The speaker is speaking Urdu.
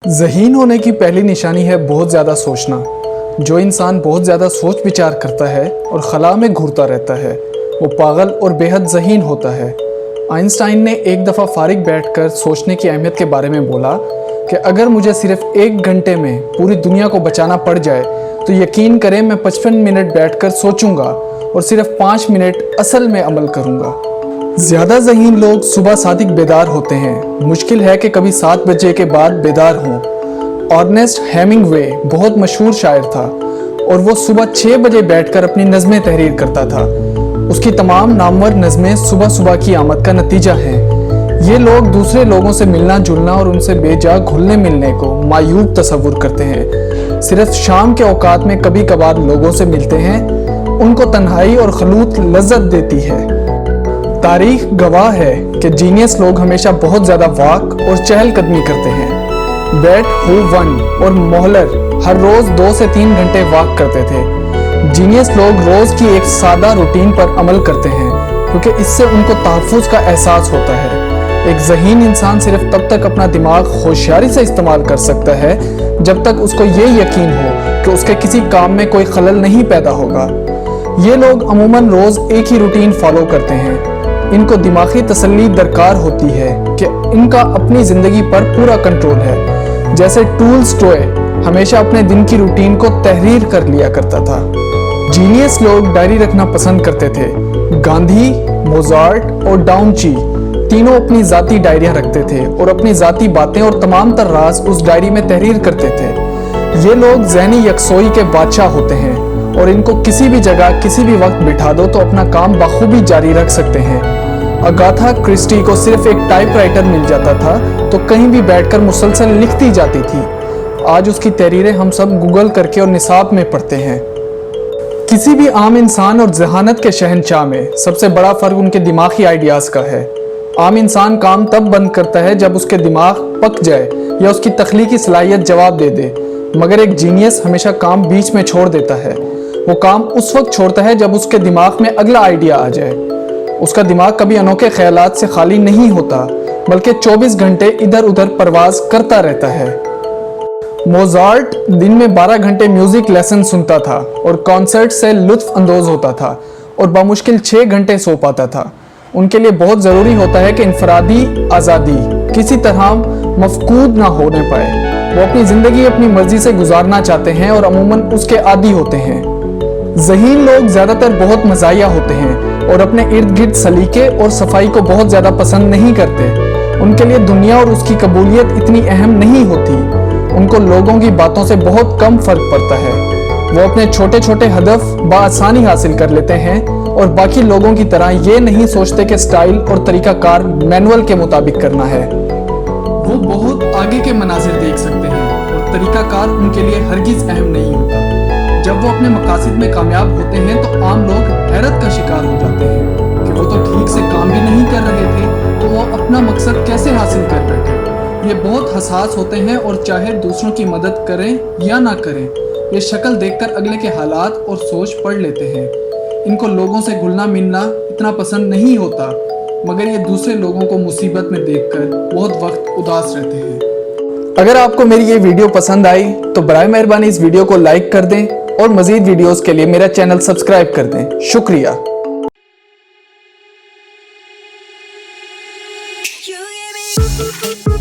ذہین ہونے کی پہلی نشانی ہے بہت زیادہ سوچنا۔ جو انسان بہت زیادہ سوچ بچار کرتا ہے اور خلا میں گھورتا رہتا ہے وہ پاگل اور بے حد ذہین ہوتا ہے۔ آئنسٹائن نے ایک دفعہ فارغ بیٹھ کر سوچنے کی اہمیت کے بارے میں بولا کہ اگر مجھے صرف 1 گھنٹے میں پوری دنیا کو بچانا پڑ جائے تو یقین کریں میں 55 منٹ بیٹھ کر سوچوں گا اور صرف 5 منٹ اصل میں عمل کروں گا۔ زیادہ ذہین لوگ صبح صادق بیدار ہوتے ہیں، مشکل ہے کہ کبھی 7 بجے کے بعد بیدار ہوں۔ ارنسٹ ہیمنگ وے بہت مشہور شاعر تھا اور وہ صبح 6 بجے بیٹھ کر اپنی نظمیں تحریر کرتا تھا۔ اس کی تمام نامور نظمیں صبح صبح کی آمد کا نتیجہ ہیں۔ یہ لوگ دوسرے لوگوں سے ملنا جلنا اور ان سے بے جا گھلنے ملنے کو معیوب تصور کرتے ہیں۔ صرف شام کے اوقات میں کبھی کبھار لوگوں سے ملتے ہیں، ان کو تنہائی اور خلوت لذت دیتی ہے۔ تاریخ گواہ ہے کہ جینیس لوگ ہمیشہ بہت زیادہ واک اور چہل قدمی کرتے ہیں۔ بیٹ ہو ون اور مولر ہر روز 2 سے 3 گھنٹے واک کرتے تھے۔ جینیس لوگ روز کی ایک سادہ روٹین پر عمل کرتے ہیں کیونکہ اس سے ان کو تحفظ کا احساس ہوتا ہے۔ ایک ذہین انسان صرف تب تک اپنا دماغ ہوشیاری سے استعمال کر سکتا ہے جب تک اس کو یہ یقین ہو کہ اس کے کسی کام میں کوئی خلل نہیں پیدا ہوگا۔ یہ لوگ عموماً روز ایک ہی روٹین فالو کرتے ہیں۔ ان کو دماغی تسلی درکار ہوتی ہے کہ ان کا اپنی زندگی پر پورا کنٹرول ہے۔ جیسے ٹولسٹوئے ہمیشہ اپنے دن کی روٹین کو تحریر کر لیا کرتا تھا۔ جینیس لوگ ڈائری رکھنا پسند کرتے تھے۔ گاندھی، موزارٹ اور ڈاؤنچی تینوں اپنی ذاتی ڈائریاں رکھتے تھے اور اپنی ذاتی باتیں اور تمام تر راز اس ڈائری میں تحریر کرتے تھے۔ یہ لوگ ذہنی یکسوئی کے بادشاہ ہوتے ہیں اور ان کو کسی بھی جگہ کسی بھی وقت بٹھا دو تو اپنا کام بخوبی جاری رکھ سکتے ہیں۔ اگاتھا کرسٹی کو صرف ایک ٹائپ رائٹر مل جاتا تھا تو کہیں بھی بیٹھ کر مسلسل لکھتی جاتی تھی۔ آج اس کی تحریریں ہم سب گوگل کر کے اور نصاب میں پڑھتے ہیں۔ کسی بھی عام انسان اور ذہانت کے شہنشاہ میں سب سے بڑا فرق ان کے دماغی آئیڈیاز کا ہے۔ عام انسان کام تب بند کرتا ہے جب اس کے دماغ پک جائے یا اس کی تخلیقی صلاحیت جواب دے دے، مگر ایک جینیس ہمیشہ کام بیچ میں چھوڑ دیتا ہے۔ وہ کام اس وقت چھوڑتا ہے جب اس کے دماغ میں اگلا آئیڈیا آ جائے۔ اس کا دماغ کبھی انوکھے خیالات سے خالی نہیں ہوتا بلکہ 24 گھنٹے ادھر ادھر پرواز کرتا رہتا ہے۔ موزارٹ دن میں 12 گھنٹے میوزک لیسن سنتا تھا اور کانسرٹ سے لطف اندوز ہوتا تھا اور بمشکل 6 گھنٹے سو پاتا تھا۔ ان کے لیے بہت ضروری ہوتا ہے کہ انفرادی آزادی کسی طرح مفقود نہ ہونے پائے۔ وہ اپنی زندگی اپنی مرضی سے گزارنا چاہتے ہیں اور عموماً اس کے عادی ہوتے ہیں۔ ذہین لوگ زیادہ تر بہت مزاحیہ ہوتے ہیں اور اپنے ارد گرد سلیقے اور صفائی کو بہت زیادہ پسند نہیں کرتے۔ ان کے لیے دنیا اور اس کی قبولیت اتنی اہم نہیں ہوتی۔ ان کو لوگوں کی باتوں سے بہت کم فرق پڑتا ہے۔ وہ اپنے چھوٹے چھوٹے ہدف بآسانی حاصل کر لیتے ہیں اور باقی لوگوں کی طرح یہ نہیں سوچتے کہ سٹائل اور طریقہ کار مینول کے مطابق کرنا ہے۔ وہ بہت آگے کے مناظر دیکھ سکتے ہیں اور طریقہ کار ان کے لیے ہرگز اہم نہیں ہوتا۔ جب وہ اپنے مقاصد میں کامیاب ہوتے ہیں تو عام لوگ حیرت کا شکار ہو جاتے ہیں کہ وہ تو ٹھیک سے کام بھی نہیں کر رہے تھے تو وہ اپنا مقصد کیسے حاصل کر بیٹھے۔ یہ بہت حساس ہوتے ہیں اور چاہے دوسروں کی مدد کریں یا نہ کریں، یہ شکل دیکھ کر اگلے کے حالات اور سوچ پڑھ لیتے ہیں۔ ان کو لوگوں سے گھلنا ملنا اتنا پسند نہیں ہوتا، مگر یہ دوسرے لوگوں کو مصیبت میں دیکھ کر بہت وقت اداس رہتے ہیں۔ اگر آپ کو میری یہ ویڈیو پسند آئی تو برائے مہربانی اس ویڈیو کو لائک کر دیں اور مزید ویڈیوز کے لیے میرا چینل سبسکرائب کر دیں۔ شکریہ۔ You give me